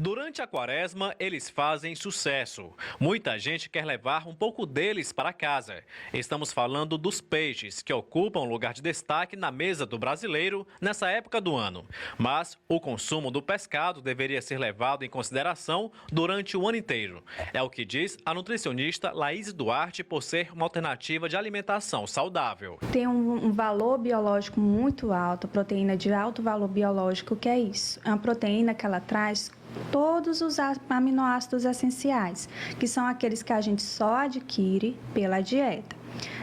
Durante a quaresma, eles fazem sucesso. Muita gente quer levar um pouco deles para casa. Estamos falando dos peixes, que ocupam lugar de destaque na mesa do brasileiro nessa época do ano. Mas o consumo do pescado deveria ser levado em consideração durante o ano inteiro. É o que diz a nutricionista Laís Duarte, por ser uma alternativa de alimentação saudável. Tem um valor biológico muito alto, proteína de alto valor biológico, que é isso? É uma proteína que ela traz todos os aminoácidos essenciais, que são aqueles que a gente só adquire pela dieta.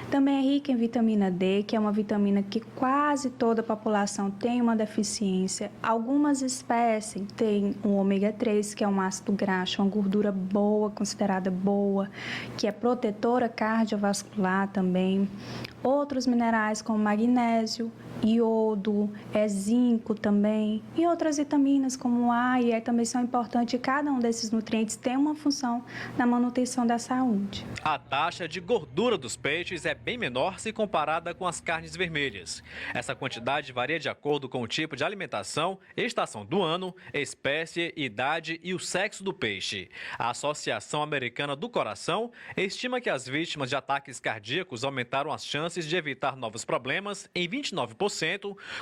Também é rica em vitamina D, que é uma vitamina que quase toda a população tem uma deficiência. Algumas espécies têm o ômega 3, que é um ácido graxo, uma gordura boa, considerada boa, que é protetora cardiovascular também. Outros minerais como magnésio, iodo, zinco também, e outras vitaminas como A e E também são importantes, e cada um desses nutrientes tem uma função na manutenção da saúde. A taxa de gordura dos peixes é bem menor se comparada com as carnes vermelhas. Essa quantidade varia de acordo com o tipo de alimentação, estação do ano, espécie, idade e o sexo do peixe. A Associação Americana do Coração estima que as vítimas de ataques cardíacos aumentaram as chances de evitar novos problemas em 29%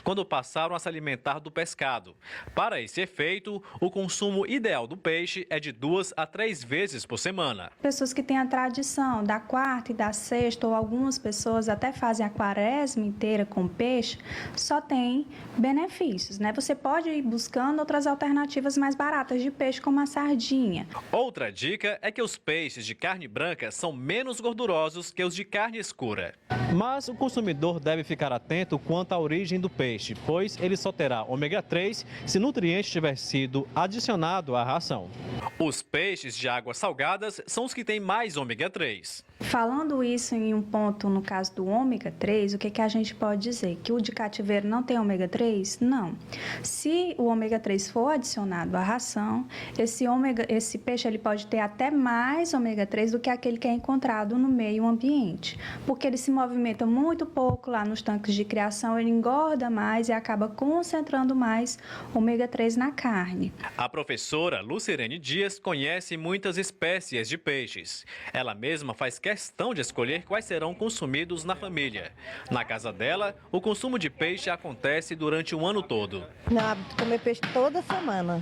quando passaram a se alimentar do pescado. Para esse efeito, o consumo ideal do peixe é de 2 a 3 vezes por semana. Pessoas que têm a tradição da quarta e da sexta, ou algumas pessoas até fazem a quaresma inteira com peixe, só tem benefícios, né? Você pode ir buscando outras alternativas mais baratas de peixe, como a sardinha. Outra dica é que os peixes de carne branca são menos gordurosos que os de carne escura. Mas o consumidor deve ficar atento quanto à origem do peixe, pois ele só terá ômega 3 se o nutriente tiver sido adicionado à ração. Os peixes de águas salgadas são os que têm mais ômega 3. Falando isso em um ponto, no caso do ômega 3, o que a gente pode dizer? Que o de cativeiro não tem ômega 3? Não. Se o ômega 3 for adicionado à ração, esse peixe ele pode ter até mais ômega 3 do que aquele que é encontrado no meio ambiente, porque ele se movimenta muito pouco lá nos tanques de criação, ele engorda mais e acaba concentrando mais ômega 3 na carne. A professora Lucirene Dias conhece muitas espécies de peixes. Ela mesma faz questão de escolher quais serão consumidos na família. Na casa dela, o consumo de peixe acontece durante o ano todo. Não, hábito de comer peixe toda semana,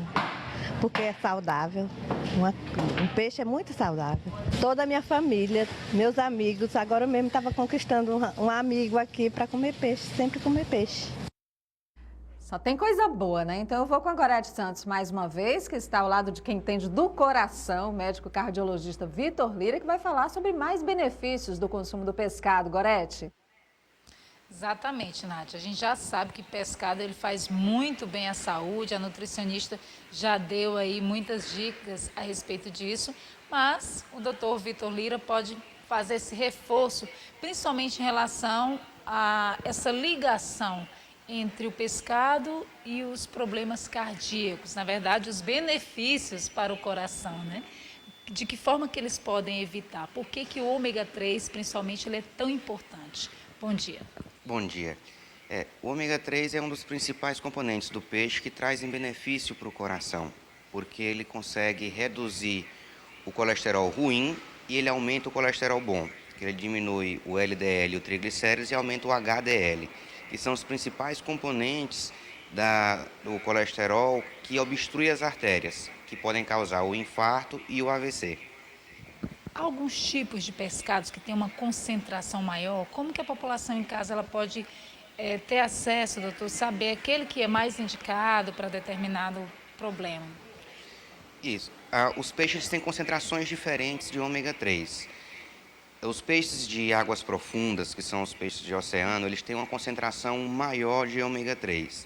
porque é saudável. Um peixe é muito saudável. Toda a minha família, meus amigos, agora eu mesmo estava conquistando um amigo aqui para comer peixe, sempre comer peixe. Só tem coisa boa, né? Então eu vou com a Gorete Santos mais uma vez, que está ao lado de quem entende do coração, o médico cardiologista Vitor Lira, que vai falar sobre mais benefícios do consumo do pescado. Gorete. Exatamente, Nath. A gente já sabe que pescado ele faz muito bem à saúde, a nutricionista já deu aí muitas dicas a respeito disso, mas o doutor Vitor Lira pode fazer esse reforço, principalmente em relação a essa ligação entre o pescado e os problemas cardíacos, na verdade, os benefícios para o coração, né? De que forma que eles podem evitar? Por que o ômega 3, principalmente, ele é tão importante? Bom dia. Bom dia. O ômega 3 é um dos principais componentes do peixe que trazem benefício para o coração, porque ele consegue reduzir o colesterol ruim e ele aumenta o colesterol bom, que ele diminui o LDL e o triglicéridos e aumenta o HDL, que são os principais componentes do colesterol que obstrui as artérias, que podem causar o infarto e o AVC. Há alguns tipos de pescados que têm uma concentração maior? Como que a população em casa ela pode ter acesso, doutor, saber aquele que é mais indicado para determinado problema? Isso. Os peixes têm concentrações diferentes de ômega 3. Os peixes de águas profundas, que são os peixes de oceano, eles têm uma concentração maior de ômega 3.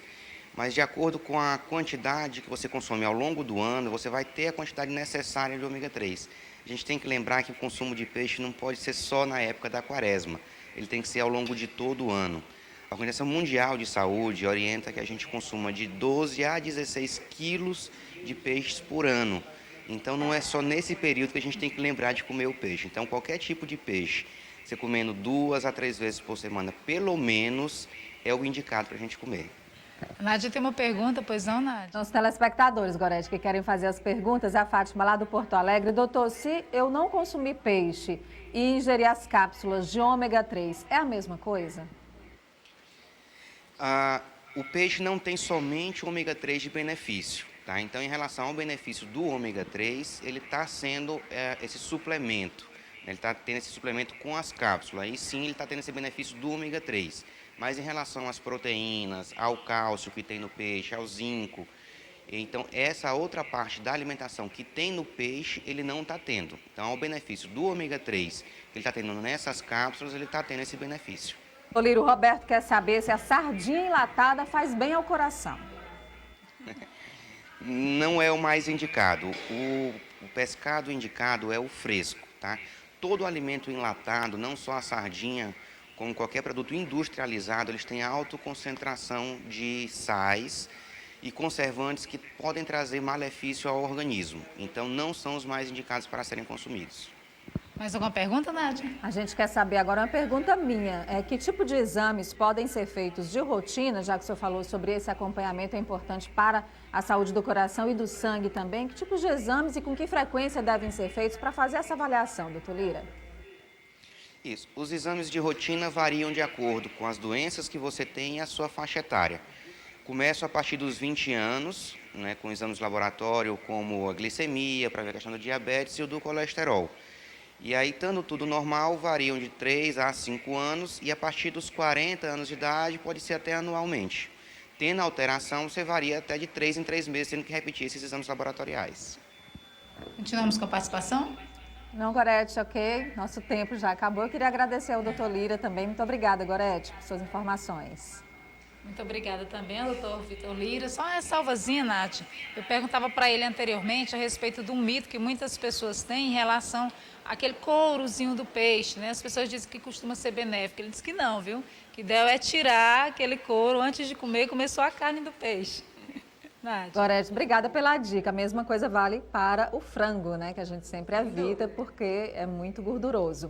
Mas de acordo com a quantidade que você consome ao longo do ano, você vai ter a quantidade necessária de ômega 3. A gente tem que lembrar que o consumo de peixe não pode ser só na época da quaresma, ele tem que ser ao longo de todo o ano. A Organização Mundial de Saúde orienta que a gente consuma de 12 a 16 quilos de peixes por ano. Então não é só nesse período que a gente tem que lembrar de comer o peixe. Então qualquer tipo de peixe, você comendo 2 a 3 vezes por semana, pelo menos, é o indicado para a gente comer. Nádia tem uma pergunta, pois não, Nádia? Os telespectadores, Gorete, que querem fazer as perguntas, a Fátima lá do Porto Alegre. Doutor, se eu não consumir peixe e ingerir as cápsulas de ômega 3, é a mesma coisa? O peixe não tem somente o ômega 3 de benefício, tá? Então, em relação ao benefício do ômega 3, ele está sendo esse suplemento. Ele está tendo esse suplemento com as cápsulas. Aí sim, ele está tendo esse benefício do ômega 3. Mas em relação às proteínas, ao cálcio que tem no peixe, ao zinco, então essa outra parte da alimentação que tem no peixe, ele não está tendo. Então, o benefício do ômega 3 que ele está tendo nessas cápsulas, ele está tendo esse benefício. Olírio, o Roberto quer saber se a sardinha enlatada faz bem ao coração. Não é o mais indicado. O pescado indicado é o fresco, tá? Todo alimento enlatado, não só a sardinha, como qualquer produto industrializado, eles têm alta concentração de sais e conservantes que podem trazer malefício ao organismo. Então, não são os mais indicados para serem consumidos. Mais alguma pergunta, Nádia? A gente quer saber agora uma pergunta minha. Que tipo de exames podem ser feitos de rotina, já que o senhor falou sobre esse acompanhamento é importante para a saúde do coração e do sangue também? Que tipos de exames e com que frequência devem ser feitos para fazer essa avaliação, doutor Lira? Isso. Os exames de rotina variam de acordo com as doenças que você tem e a sua faixa etária. Começam a partir dos 20 anos, né, com exames de laboratório como a glicemia, para ver a questão do diabetes e o do colesterol. E aí, estando tudo normal, variam de 3 a 5 anos e a partir dos 40 anos de idade pode ser até anualmente. Tendo alteração, você varia até de 3 em 3 meses, tendo que repetir esses exames laboratoriais. Continuamos com a participação? Não, Gorete, ok. Nosso tempo já acabou. Eu queria agradecer ao doutor Lira também. Muito obrigada, Gorete, por suas informações. Muito obrigada também, doutor Vitor Lira. Só uma ressalvazinha, Nath. Eu perguntava para ele anteriormente a respeito do mito que muitas pessoas têm em relação àquele courozinho do peixe, né? As pessoas dizem que costuma ser benéfico. Ele disse que não, viu? Que ideal é tirar aquele couro antes de comer só a carne do peixe. Nath. Gorete, obrigada pela dica. A mesma coisa vale para o frango, né? Que a gente sempre evita porque é muito gorduroso.